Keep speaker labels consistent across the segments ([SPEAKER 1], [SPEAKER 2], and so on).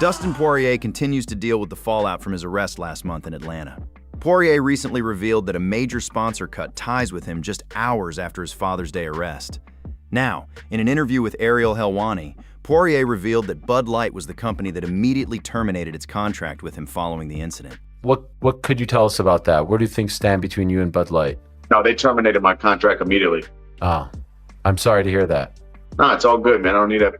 [SPEAKER 1] Dustin Poirier continues to deal with the fallout from his arrest last month in Atlanta. Poirier recently revealed that a major sponsor cut ties with him just hours after his Father's Day arrest. Now, in an interview with Ariel Helwani, Poirier revealed that Bud Light was the company that immediately terminated its contract with him following the incident.
[SPEAKER 2] What could you tell us about that? Where do you think stand between you and Bud Light?
[SPEAKER 3] No, they terminated my contract immediately.
[SPEAKER 2] Oh, I'm sorry to hear that.
[SPEAKER 3] No, it's all good, man. I don't need that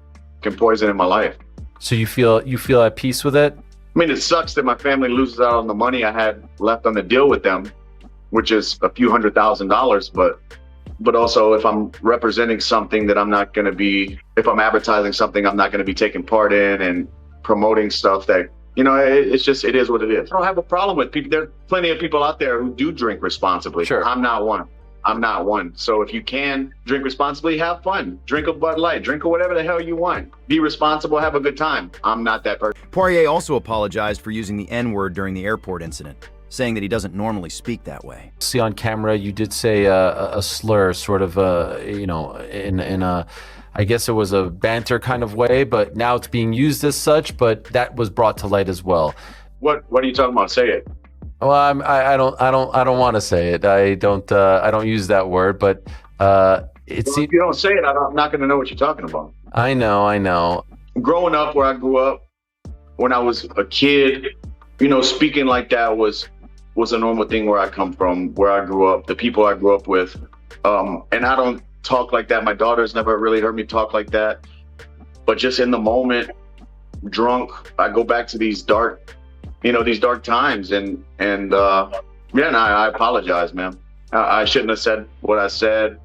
[SPEAKER 3] poison in my life.
[SPEAKER 2] So you feel at peace with it?
[SPEAKER 3] I mean, it sucks that my family loses out on the money I had left on the deal with them, which is a few $100,000, but also if I'm representing something that I'm not going to be, if I'm advertising something I'm not going to be taking part in and promoting stuff that, it's just, it is what it is. I don't have a problem with people. There are plenty of people out there who do drink responsibly.
[SPEAKER 2] Sure.
[SPEAKER 3] I'm not one. So if you can drink responsibly, have fun. Drink a Bud Light, drink a whatever the hell you want. Be responsible, have a good time. I'm not that person.
[SPEAKER 1] Poirier also apologized for using the N-word during the airport incident, saying that he doesn't normally speak that way.
[SPEAKER 2] See, on camera, you did say a slur, sort of, in a, I guess it was a banter kind of way, but now it's being used as such, but that was brought to light as well.
[SPEAKER 3] What are you talking about? Say it.
[SPEAKER 2] Well, I don't want to say it. I don't use that word, but
[SPEAKER 3] if you don't say it, I'm not going to know what you're talking about.
[SPEAKER 2] I know.
[SPEAKER 3] Growing up where I grew up, when I was a kid, speaking like that was a normal thing where I come from, where I grew up, the people I grew up with. And I don't talk like that. My daughter's never really heard me talk like that. But just in the moment, drunk, I go back to these dark times, and I apologize, man. I shouldn't have said what I said,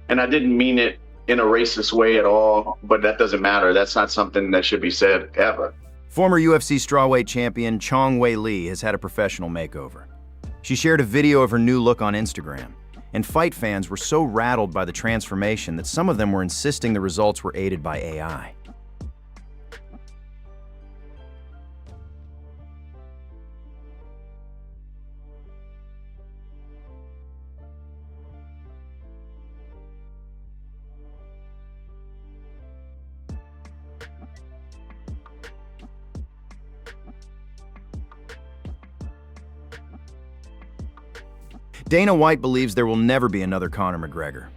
[SPEAKER 3] and I didn't mean it in a racist way at all, but that doesn't matter. That's not something that should be said ever.
[SPEAKER 1] Former UFC strawweight champion Chong Wei Lee has had a professional makeover. She shared a video of her new look on Instagram, and fight fans were so rattled by the transformation that some of them were insisting the results were aided by AI. Dana White believes there will never be another Conor McGregor.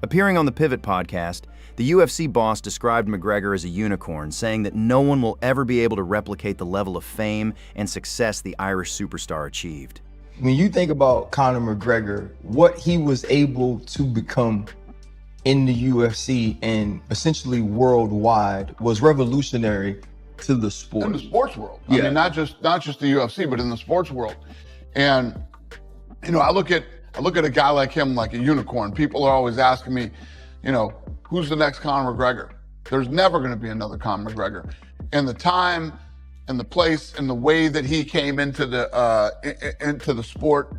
[SPEAKER 1] Appearing on the Pivot podcast, the UFC boss described McGregor as a unicorn, saying that no one will ever be able to replicate the level of fame and success the Irish superstar achieved.
[SPEAKER 4] When you think about Conor McGregor, what he was able to become in the UFC and essentially worldwide was revolutionary to the sport.
[SPEAKER 5] In the sports world.
[SPEAKER 4] Yeah.
[SPEAKER 5] I mean, not just the UFC, but in the sports world. And I look at a guy like him like a unicorn. People are always asking me, who's the next Conor McGregor? There's never going to be another Conor McGregor. And the time and the place and the way that he came into the sport,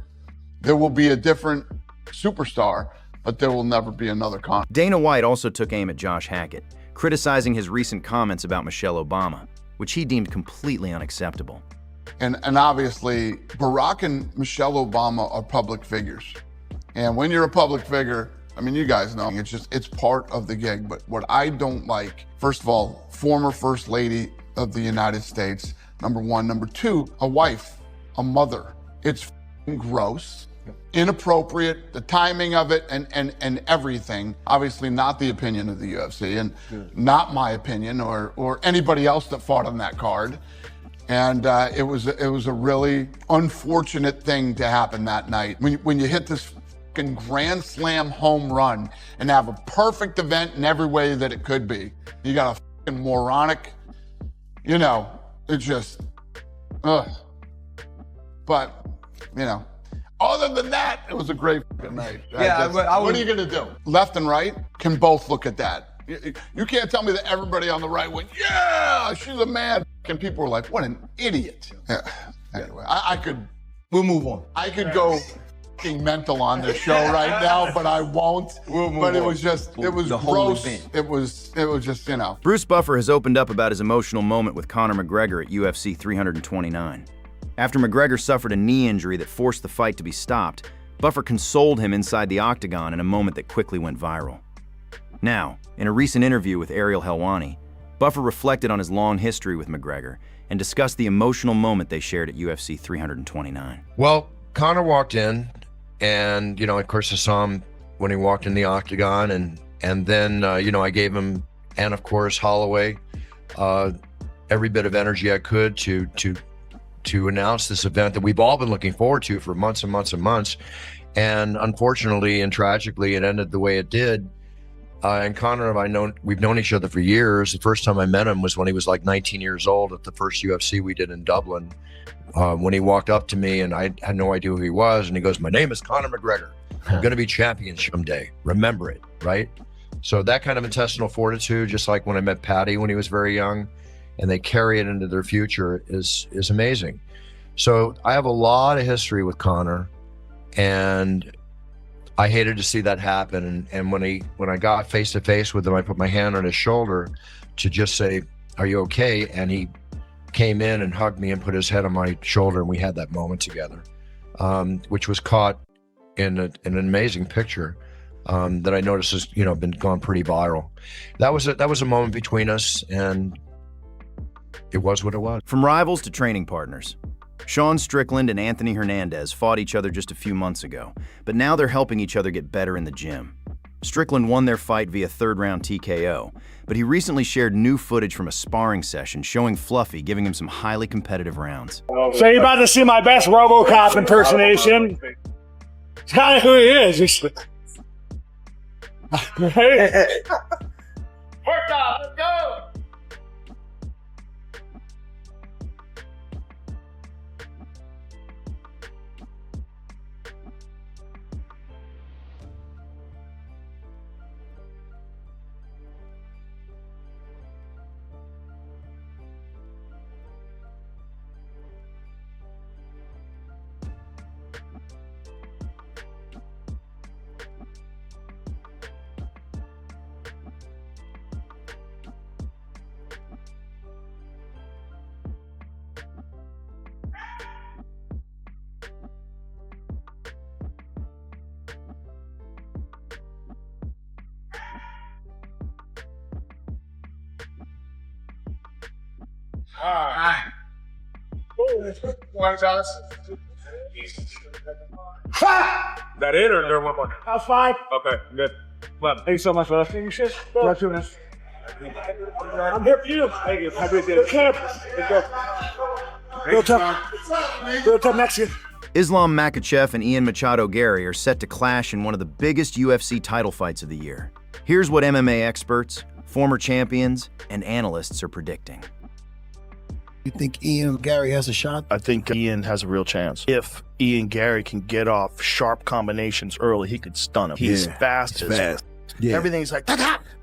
[SPEAKER 5] there will be a different superstar, but there will never be another Conor.
[SPEAKER 1] Dana White also took aim at Josh Hokit, criticizing his recent comments about Michelle Obama, which he deemed completely unacceptable.
[SPEAKER 5] And obviously, Barack and Michelle Obama are public figures. And when you're a public figure, I mean, you guys know, it's part of the gig. But what I don't like, first of all, former First Lady of the United States, number one. Number two, a wife, a mother. It's gross, inappropriate, the timing of it and everything. Obviously not the opinion of the UFC and not my opinion or anybody else that fought on that card. And it was a really unfortunate thing to happen that night. When you hit this fucking grand slam home run and have a perfect event in every way that it could be, you got a fucking moronic, it's just, ugh. But, other than that, it was a great fucking night.
[SPEAKER 4] Yeah,
[SPEAKER 5] what are you gonna do? Left and right can both look at that. You can't tell me that everybody on the right went, yeah, she's a man. And people were like, what an idiot. Yeah. Anyway,
[SPEAKER 4] We'll move on.
[SPEAKER 5] I could go fucking mental on this show right now, but I won't.
[SPEAKER 4] We'll move
[SPEAKER 5] but it
[SPEAKER 4] on.
[SPEAKER 5] was just, it was
[SPEAKER 4] The whole
[SPEAKER 5] gross.
[SPEAKER 4] event.
[SPEAKER 5] It was just,
[SPEAKER 1] Bruce Buffer has opened up about his emotional moment with Conor McGregor at UFC 329. After McGregor suffered a knee injury that forced the fight to be stopped, Buffer consoled him inside the octagon in a moment that quickly went viral. Now, in a recent interview with Ariel Helwani, Buffer reflected on his long history with McGregor and discussed the emotional moment they shared at UFC 329.
[SPEAKER 6] Well, Conor walked in, and, you know, of course I saw him when he walked in the octagon, and then, you know, I gave him, and of course Holloway, every bit of energy I could to announce this event that we've all been looking forward to for months and months and months. And unfortunately and tragically, it ended the way it did. And Conor and we've known each other for years. The first time I met him was when he was like 19 years old at the first UFC we did in Dublin. When he walked up to me, and I had no idea who he was, and he goes, "My name is Conor McGregor. I'm going to be champion someday. Remember it," right? So that kind of intestinal fortitude, just like when I met Patty when he was very young, and they carry it into their future, is amazing. So I have a lot of history with Conor, and I hated to see that happen. And when I got face to face with him, I put my hand on his shoulder to just say, "Are you okay?" And he came in and hugged me and put his head on my shoulder, and we had that moment together, which was caught in an amazing picture that I noticed has, you know, been gone pretty viral. That was a moment between us, and it was what it was.
[SPEAKER 1] From rivals to training partners, Sean Strickland and Anthony Hernandez fought each other just a few months ago, but now they're helping each other get better in the gym. Strickland won their fight via third-round TKO, but he recently shared new footage from a sparring session showing Fluffy giving him some highly competitive rounds.
[SPEAKER 7] So you're about to see my best RoboCop impersonation. It's kind of who he is. Hey. Work off, let's go! Alright. That it or there one more? That's fine. Okay, good. Well, thank you so much for listening. You shit. I'm here for you. Thank you. Have a good day. Real tough Mexican.
[SPEAKER 1] Islam Makhachev and Ian Machado Garry are set to clash in one of the biggest UFC title fights of the year. Here's what MMA experts, former champions, and analysts are predicting.
[SPEAKER 8] You think Ian Garry has a shot?
[SPEAKER 9] I think Ian has a real chance. If Ian Garry can get off sharp combinations early, he could stun him. He's fast.
[SPEAKER 8] Yeah.
[SPEAKER 9] Everything's like,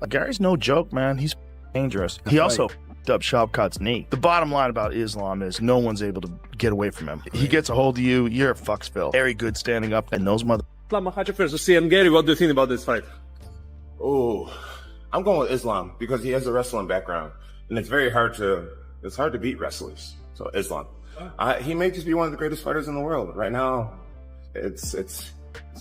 [SPEAKER 9] Gary's no joke, man. He's dangerous. He also f***ed up Shavkat's knee. The bottom line about Islam is no one's able to get away from him. He gets a hold of you, you're a fucksville. Very good standing up, and those mother...
[SPEAKER 7] Makhachev versus Ian Garry, what do you think about this fight?
[SPEAKER 10] Oh, I'm going with Islam because he has a wrestling background, and it's hard to beat wrestlers. So Islam, he may just be one of the greatest fighters in the world right now. It's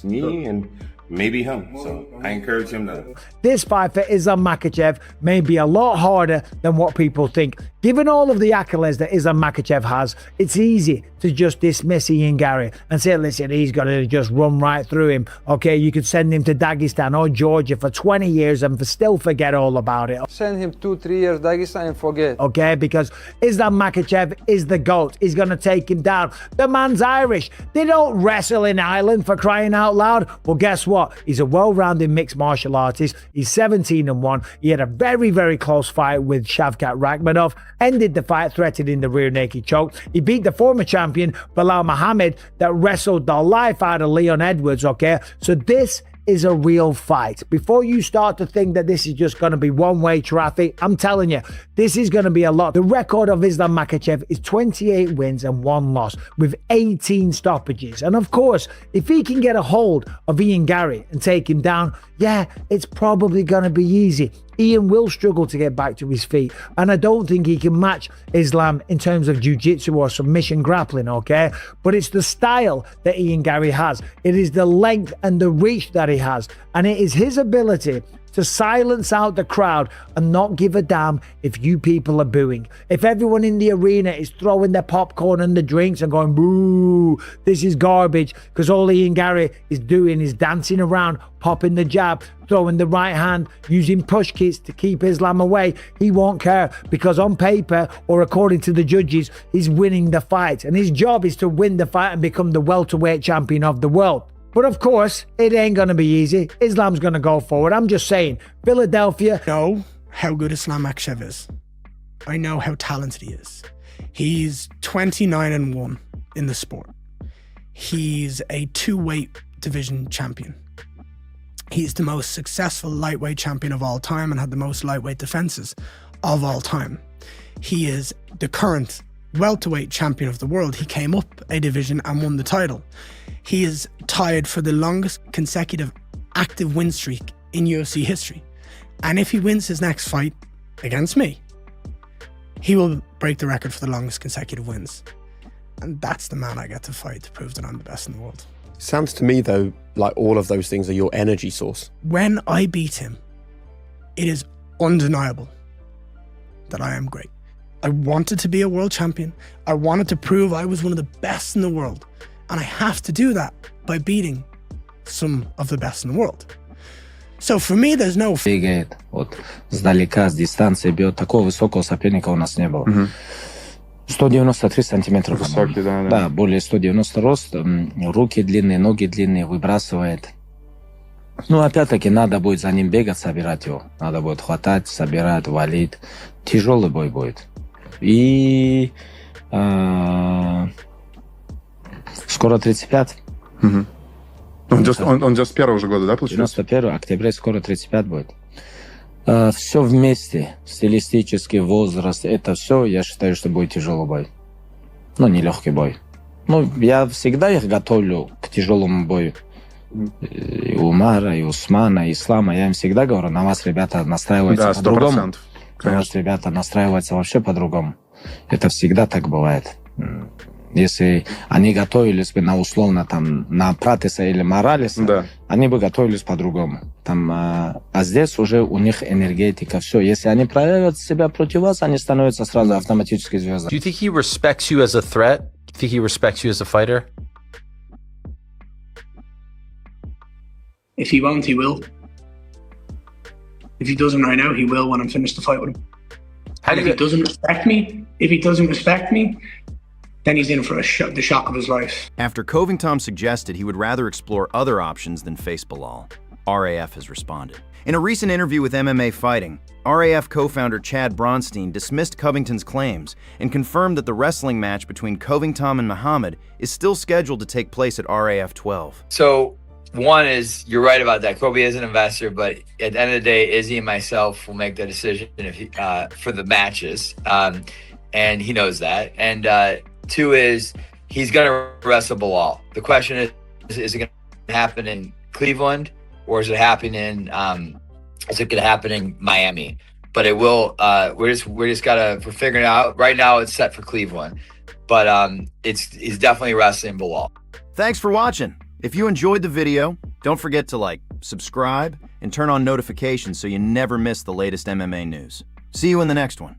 [SPEAKER 10] me and maybe him. So I encourage him to.
[SPEAKER 11] This fight for Islam Makhachev may be a lot harder than what people think. Given all of the accolades that Islam Makhachev has, it's easy to just dismiss Ian Garry and say, listen, he's got to just run right through him. Okay, you could send him to Dagestan or Georgia for 20 years and still forget all about it.
[SPEAKER 12] Send him 2-3 years Dagestan and forget.
[SPEAKER 11] Okay, because Islam Makhachev is the GOAT. He's going to take him down. The man's Irish. They don't wrestle in Ireland, for crying out loud. Well, guess what? He's a well-rounded mixed martial artist. He's 17-1. He had a very, very close fight with Shavkat Rakhmonov. Ended the fight threatening the rear naked choke. He beat the former champion Bilal Muhammad that wrestled the life out of Leon Edwards, okay? So this is a real fight. Before you start to think that this is just going to be one-way traffic, I'm telling you, this is going to be a lot. The record of Islam Makhachev is 28 wins and 1 loss with 18 stoppages. And of course, if he can get a hold of Ian Garry and take him down, yeah, it's probably going to be easy. Ian will struggle to get back to his feet, and I don't think he can match Islam in terms of jiu-jitsu or submission grappling, okay? But it's the style that Ian Garry has. It is the length and the reach that he has, and it is his ability to silence out the crowd and not give a damn if you people are booing. If everyone in the arena is throwing their popcorn and the drinks and going, boo, this is garbage, because all Ian Garry is doing is dancing around, popping the jab, throwing the right hand, using push kicks to keep Islam away, he won't care, because on paper or according to the judges, he's winning the fight, and his job is to win the fight and become the welterweight champion of the world. But of course, it ain't gonna be easy. Islam's gonna go forward. I'm just saying, Philadelphia.
[SPEAKER 13] I know how good Islam Makhachev is. I know how talented he is. He's 29-1 in the sport. He's a 2-weight division champion. He's the most successful lightweight champion of all time and had the most lightweight defenses of all time. He is the current welterweight champion of the world. He came up a division and won the title. He is tied for the longest consecutive active win streak in UFC history. And if he wins his next fight against me, he will break the record for the longest consecutive wins. And that's the man I get to fight to prove that I'm the best in the world.
[SPEAKER 14] Sounds to me, though, like all of those things are your energy source.
[SPEAKER 13] When I beat him, it is undeniable that I am great. I wanted to be a world champion. I wanted to prove I was one of the best in the world. And I have to do that by beating some of the best in the world. So for me, there's no...
[SPEAKER 15] Бегает вот сдалека, с дистанции бьет. Такого высокого соперника у нас не было. 193 сантиметра.
[SPEAKER 16] Высокий, да.
[SPEAKER 15] Да, более 190 рост. Руки длинные, ноги длинные, выбрасывает. Ну, опять-таки, надо будет за ним бегать, собирать его. Надо будет хватать, собирать, валить. Тяжелый бой будет. И... скоро 35.
[SPEAKER 16] Угу. Он 91 уже года, да, получается?
[SPEAKER 15] 91, октября, скоро 35 будет. Все вместе, стилистический возраст, это все, я считаю, что будет тяжелый бой. Ну, не легкий бой. Ну, я всегда их готовлю к тяжелому бою. И Умара, и Усмана, и Ислама. Я им всегда говорю, на вас, ребята, настраиваются по-другому. На вас, ребята, настраиваются вообще по-другому. Это всегда так бывает. Если они готовились бы на условно там на Пратиса или Моралеса, да, они бы готовились по-другому. Там, а здесь уже у них энергетика, все. Если они проявят себя против вас, они становятся сразу автоматически звездами.
[SPEAKER 2] Do you think he respects you as a threat? Do you think he respects you as a fighter?
[SPEAKER 13] If he won't, he will. If he doesn't right now, he will when I'm finished the fight with him. And if he doesn't respect me, then he's in for the shock of his life.
[SPEAKER 1] After Covington suggested he would rather explore other options than face Bilal, RAF has responded. In a recent interview with MMA Fighting, RAF co-founder Chad Bronstein dismissed Covington's claims and confirmed that the wrestling match between Covington and Muhammad is still scheduled to take place at RAF 12.
[SPEAKER 17] So, one is, you're right about that. Kobe is an investor, but at the end of the day, Izzy and myself will make the decision if he, for the matches, and he knows that. And two is, he's going to wrestle Bilal. The question is it going to happen in Cleveland, or is it happening in Miami? But it will. We're figuring it out. Right now, it's set for Cleveland, but he's definitely wrestling Bilal.
[SPEAKER 1] Thanks for watching. If you enjoyed the video, don't forget to like, subscribe, and turn on notifications so you never miss the latest MMA news. See you in the next one.